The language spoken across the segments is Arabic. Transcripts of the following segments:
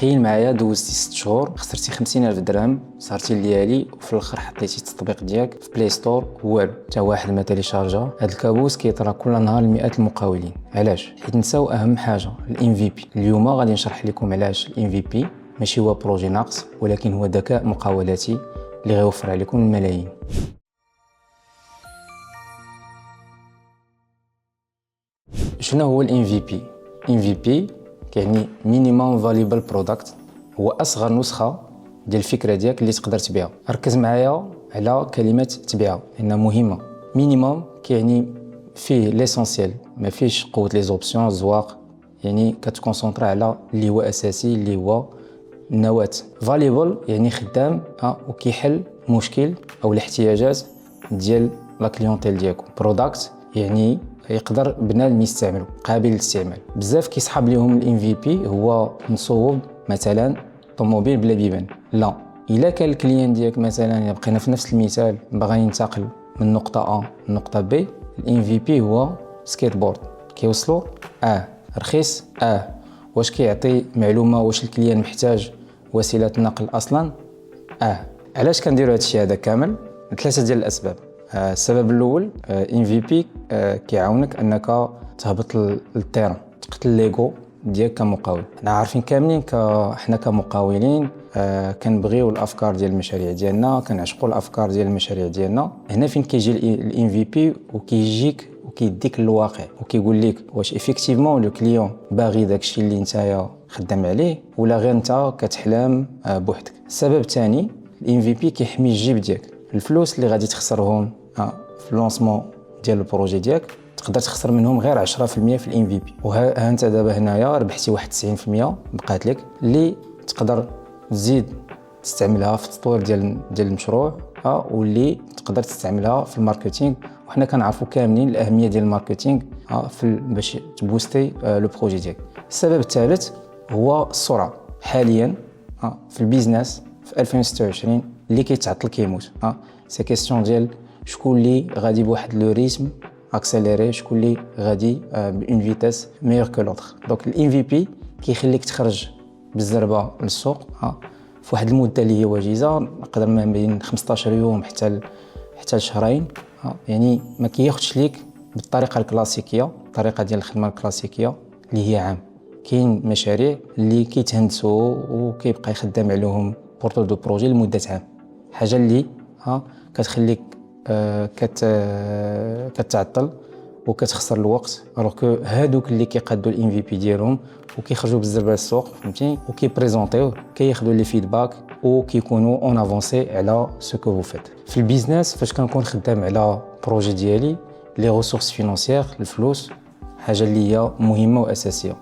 تخيل معايا دوزتي 6 شهور خسرتي 50,000 درهم، صارتي الليالي وفي الاخر حطيتي التطبيق ديالك في بلاي ستور والو حتى واحد ما تيليشارجا. هذا الكابوس كيطرا كل نهار لمئات المقاولين. علاش؟ حيت نساو اهم حاجه الام في بي. اليوم غادي نشرح لكم علاش الام في بي ماشي هو بروجي ناقص، ولكن هو ذكاء مقاولاتي اللي غيوفر عليكم الملايين. شنو هو الام في بي؟ ام في بي يعني مينيموم فاليبل برودكت، هو اصغر نسخه ديال الفكره ديالك اللي تقدر تبيعها. ركز معايا على كلمه تبيعها لانها مهمه. مينيموم كيعني فيه ليسونسيال، ما فيش قوه لي زوبسيون الزواق، يعني كتكونسونطرا على اللي هو اساسي اللي هو النواه. فاليبل يعني خدام وكيحل مشكل او الاحتياجات ديال لا كليونتيل ديالكم. برودكت يعني يقدر بنادم يستعمله، قابل للاستعمال. بزاف كيصحاب ليهم الام في بي هو نصوب مثلا طوموبيل بلا بيبان. لا، الا كان الكليان ديالك مثلا بقينا في نفس المثال باغي ينتقل من نقطه ا لنقطه بي، الام في بي هو سكيت بورد. كيوصلوا رخيص واش كيعطي معلومه واش الكليان محتاج وسيله نقل اصلا. علاش كنديروا هذا الشيء هذا كامل؟ ثلاثه ديال الاسباب. السبب الاول ام في بي كيعاونك انك تهبط للتيران، تقتل ليغو ديالك كمقاول. حنا عارفين كاملين حنا كمقاولين كنبغيو الافكار ديال المشاريع ديالنا، كنعشقوا الافكار ديال المشاريع ديالنا. هنا فين كيجي الام في بي وكيجيك وكيديك للواقع وكيقول لك واش افيكتيفمون لو كليون باغي داكشي اللي نتايا خدام عليه ولا غير انت كتحلم بوحدك. السبب الثاني الام في بي كيحمي الجيب ديالك. الفلوس اللي غادي تخسرهم في اللونسمون ديال البروجي ديالك تقدر تخسر منهم غير 10% في الام في بي. وها انت دابا هنايا ربحتي واحد 90% بقات لك اللي تقدر تزيد تستعملها في التطوير ديال المشروع واللي تقدر تستعملها في الماركتينغ. وحنا كنعرفوا كاملين الاهميه ديال الماركتينغ باش تبوستي لو بروجي ديالك. السبب الثالث هو السرعه. حاليا في البيزنس في 2026 اللي كيتعطل كيموت. سي كيسيون ديال شكون اللي غادي بواحد لو ريتم اكسيليري، شكون اللي غادي بون فيتاس ميور كو لوطر. دونك الام في بي كيخليك تخرج بالزربه للسوق في واحد المده اللي هي وجيزه، نقدر ما بين 15 يوم حتى لشهرين. يعني ما كياخذش ليك بالطريقه الكلاسيكيه، الطريقه ديال الخدمه الكلاسيكيه اللي هي عام. كاين مشاريع اللي كيتهندسوا وكيبقى يخدم عليهم بورتو دو بروجي لمده عام، حاجه اللي كتخليك كتعطل وكتخسر الوقت. الوغ كو هادوك اللي كيقادوا الام في بي ديالهم وكيخرجوا بالزربه للسوق فهمتي وكيبريزونطيو كياخذوا لي فيدباك وكيكونوا اون افونسي على سو كو فو فيت. في البيزنس فاش كنكون خدام على بروجي ديالي لي ريسورس فينانسيير، الفلوس حاجه اللي هي مهمه واساسيه.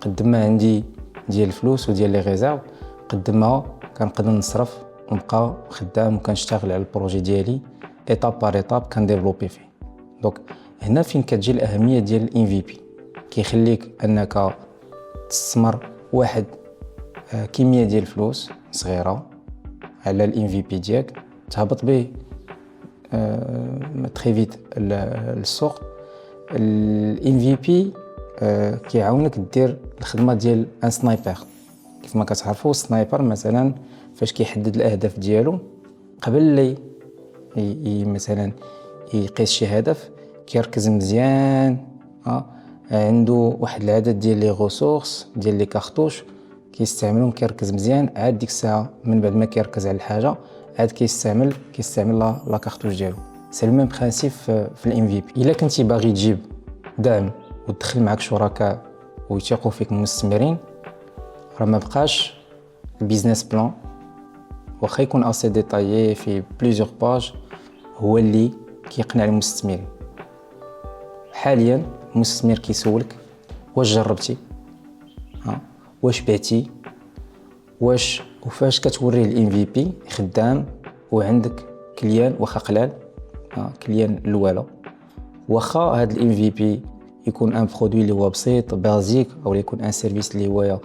قد ما عندي ديال الفلوس وديال لي ريزيرف قد ما كنقدر نصرف ونبقى خدام وكنشتغل على البروجي ديالي ايتاب بار ايتاب كنديفلوبي فيه. دونك هنا فين كتجي الاهميه ديال الام في بي. كيخليك انك تستثمر واحد كميه ديال الفلوس صغيره على الام في بي ديالك، تهبط به تري فيت للسوق. الام في بي كيعاونك دير الخدمه ديال ان سنايبر. كيف ما كتعرفوا السنايبر مثلا فاش كيحدد الاهداف ديالو قبل لي مثلا يقيس شي هدف كيركز مزيان. عنده واحد العدد ديال لي ريسورس ديال لي كارطوش كيستعملهم، كيركز مزيان. عاد ديك الساعه من بعد ما كيركز على الحاجه عاد كيستعمل لا كارطوش ديالو. سي لو ميم برينسيپ في الام في بي. الا كنتي باغي تجيب دعم وتدخل معك شركاء ويثيقوا فيك مستثمرين، راه ما بقاش البيزنس بلان واخا يكون اسي ديتايي في بليزيور باج هو اللي كيقنع المستثمرين. حاليا المستثمر كيسولك واش جربتي، واش بعتي، وفاش كتوريه الام في بي خدام وعندك كليان واخا قلال كليان الاولى. واخا هذا الام في بي يكون ان برودوي اللي هو بسيط بازيك او يكون ان سيرفيس اللي هو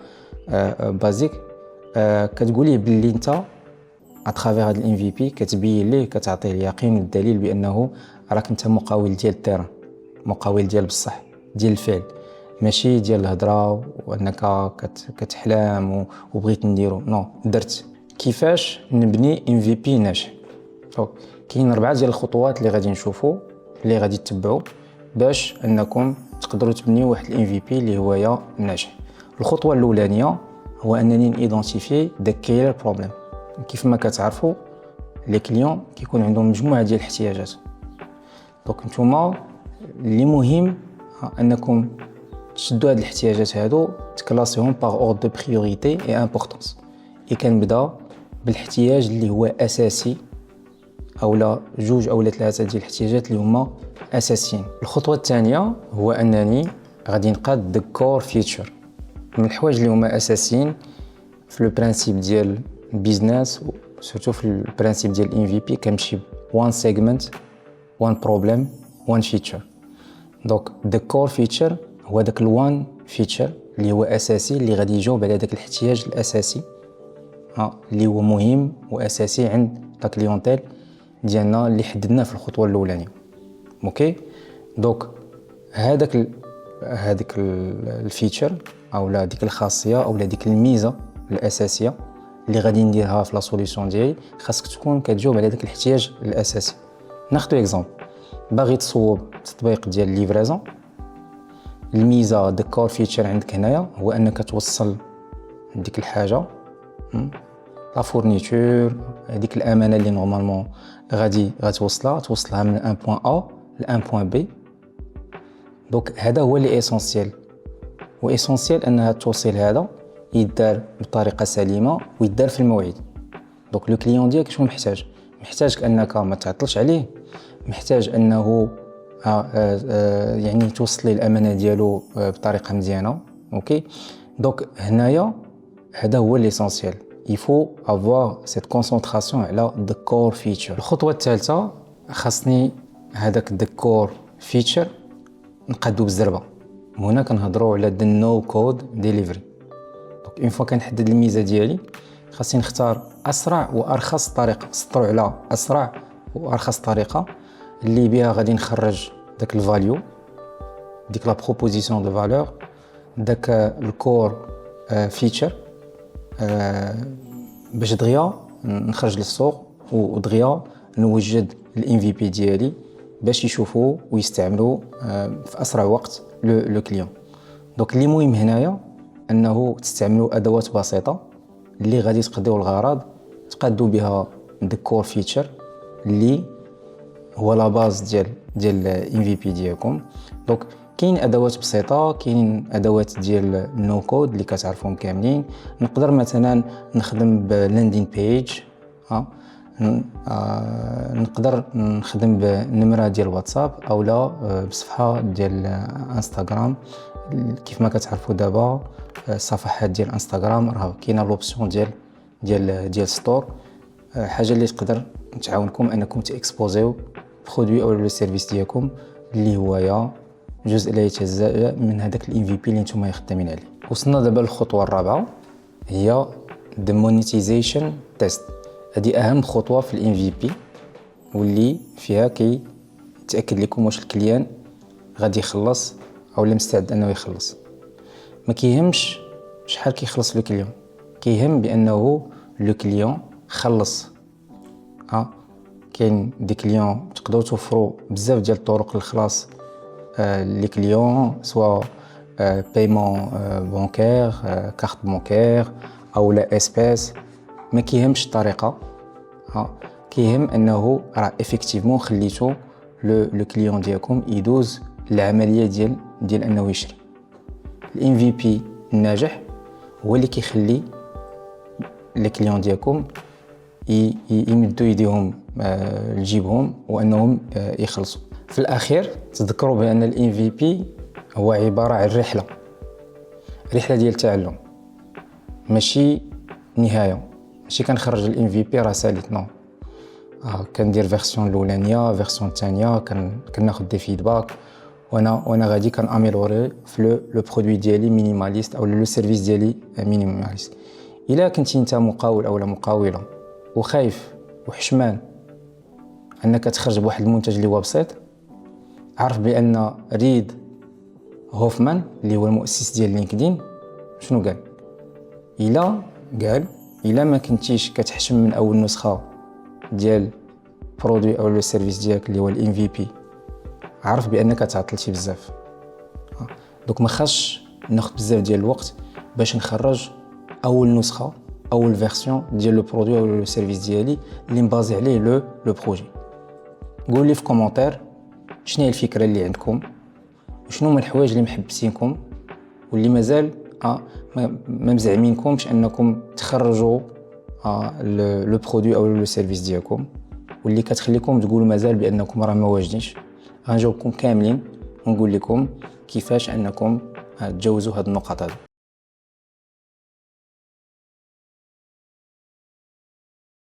بازيك، كتقول ليه باللي انت اترافير هذا الام في بي كتبين ليه كتعطيه اليقين والدليل بانه راك انت مقاول ديال التيران، مقاول ديال بصح ديال الفعل. ماشي ديال الهضره وانك كتحلم وبغيت نديرو نو درت. كيفاش نبني ام في بي ناجح؟ كاين 4 ديال الخطوات اللي غادي نشوفوا اللي غادي تتبعوا باش انكم تقدروا تبنيو واحد الام في بي اللي هو ناجح. الخطوه الاولانيه هو انني نيدونتيفي ذا كيلر بروبليم. كيف ما كتعرفوا لي كليون كيكون عندهم مجموعه ديال الاحتياجات. دونك نتوما اللي مهم انكم تشدوا هاد الاحتياجات هادو تكلاسيهم باغ اوردر دو بريوريتي اي امبورطونس. كنبدا بالاحتياج اللي هو اساسي اولا 2 أو 3 ديال الاحتياجات اللي هما اساسيين. الخطوه الثانيه هو انني غادي نقاد ذا كور فيتشر من الحوايج اللي هما اساسيين في لو برانسيب ديال البيزنس سورتو في البرانسيب ديال الام في بي. كنمشي وان سيجمنت وان بروبليم وان فيتشر. دونك ذا كور فيتشر هو داك الوان فيتشر اللي هو اساسي اللي غادي يجاوب على داك الاحتياج الاساسي اللي هو مهم واساسي عند لا كليونتيل ديالنا اللي حددناه في الخطوه الاولانيه. اوكي دونك هذاك الفيتشر او لا ديك الخاصيه او لا ديك الميزه الاساسيه اللي غادي نديرها في لا سوليوشن ديالي خاصك تكون كتجاوب على داك الاحتياج الاساسي. ناخذ اكزامبل، باغي تصوب تطبيق ديال ليفريزون. الميزه ديك كور فيتشر عندك هنايا هو انك توصل ديك الحاجه لا فورنيتور هذيك الامانه اللي نورمالمون توصلها من ان بوين ا لان بوين بي. دونك هذا هو اللي اسونسيال واسونسيال ان هذا التوصيل هذا يدار بطريقه سليمه ويدار في الموعد. دونك لو كليون ديالك شنو محتاج انك ما تعطلش عليه، محتاج انه يعني توصل ليه الامانه ديالو بطريقه مزيانه. اوكي دونك هنايا هذا هو ليسونسيال. il faut avoir cette concentration على the core feature. الخطوه الثالثه خاصني هذاك the core feature نقادو بالزربه. هنا كنهضروا على the no code delivery. دونك اون فوا كنحدد الميزه ديالي خاصني نختار اسرع وارخص طريقه، نسطروا على اسرع وارخص طريقه اللي بها غادي نخرج داك الفاليو ديك لا بروبوزيسيون دو فالور داك الكور فيتشر باش دغيا نخرج للسوق ودغيا نوجد الام في بي ديالي باش يشوفوا ويستعملوا في اسرع وقت لو كليون. دونك اللي مهم هنايا انه تستعملوا ادوات بسيطه اللي غادي تقضيو الغرض تقادوا بها الكور فيتشر اللي هو لا باز ديال الام في بي ديالكم. دونك كاين ادوات بسيطه، كاين ادوات ديال النو كود اللي كتعرفوهم كاملين. نقدر مثلا نخدم بلاندين بيج، نقدر نخدم بنمره ديال واتساب اولا بصفحه ديال انستغرام. كيف ما كتعرفوا دابا الصفحات ديال انستغرام راه كاينه لوبسيون ديال ستور، حاجه اللي تقدر تعاونكم انكم تاكسبوزيو برودوي او لو سيرفيس ديالكم اللي هو جزء لا يتجزأ من هذاك الام في بي اللي نتوما خدامين عليه. وصلنا دابا للخطوه الرابعه هي the monetization test. هذه اهم خطوه في الام في بي واللي فيها تاكد لكم واش الكليان غادي يخلص او لا مستعد انه يخلص. ما كيهمش شحال كيخلص لو كليون، كيهم بانه لو كليون خلص. كاين دي كليون تقدروا توفروا بزاف ديال الطرق للخلاص لي كليون، سواء بايمون بانكير كارت بانكير او لا اسباس. ما كيهمش الطريقه، كيهم انه راه افيكتيفمون خليتو لو كليون ديالكم يدوز العمليه ديال انه يشري. الام في بي الناجح هو اللي كيخلي لي كليون ديالكم يمدوا يديهم لجيبهم وانهم يخلصوا. في الاخير تذكروا بان الام في بي هو عباره عن رحله ديال التعلم، ماشي نهايه. ماشي كنخرج الام في بي راه ساليت، نو. كندير فيرسيون الاولانيه فيرسيون الثانيه كناخذ دي فيدباك وانا غادي كناميلوري في لو برودوي ديالي مينيماليست او لو سيرفيس ديالي مينيماليست. الا كنتي انت مقاول اولا مقاوله وخايف وحشمان انك تخرج بواحد المنتج اللي هو بسيط، عرف بان ريد هوفمان اللي هو المؤسس ديال لينكدين شنو قال؟ قال الا ما كنتيش كتحشم من اول نسخه ديال برودوي او لو سيرفيس ديالك اللي هو الام في بي، عارف بانك تعطلتي بزاف. دوك ما خاصش ناخذ بزاف ديال الوقت باش نخرج اول نسخه اول فيرسيون ديال لو برودوي او لو سيرفيس ديالي اللي مبازي عليه لو بروجي. قول لي في كومونتير شنو هي الفكره اللي عندكم وشنو هما الحوايج اللي محبسينكم واللي مازال ما مزعمينكمش انكم تخرجوا لو برودوي او لو سيرفيس ديالكم، واللي كتخليكم تقولوا مازال بانكم راه ما واجدينش. غنجاوبكم كاملين ونقول لكم كيفاش انكم تجاوزوا هاد النقط هادو.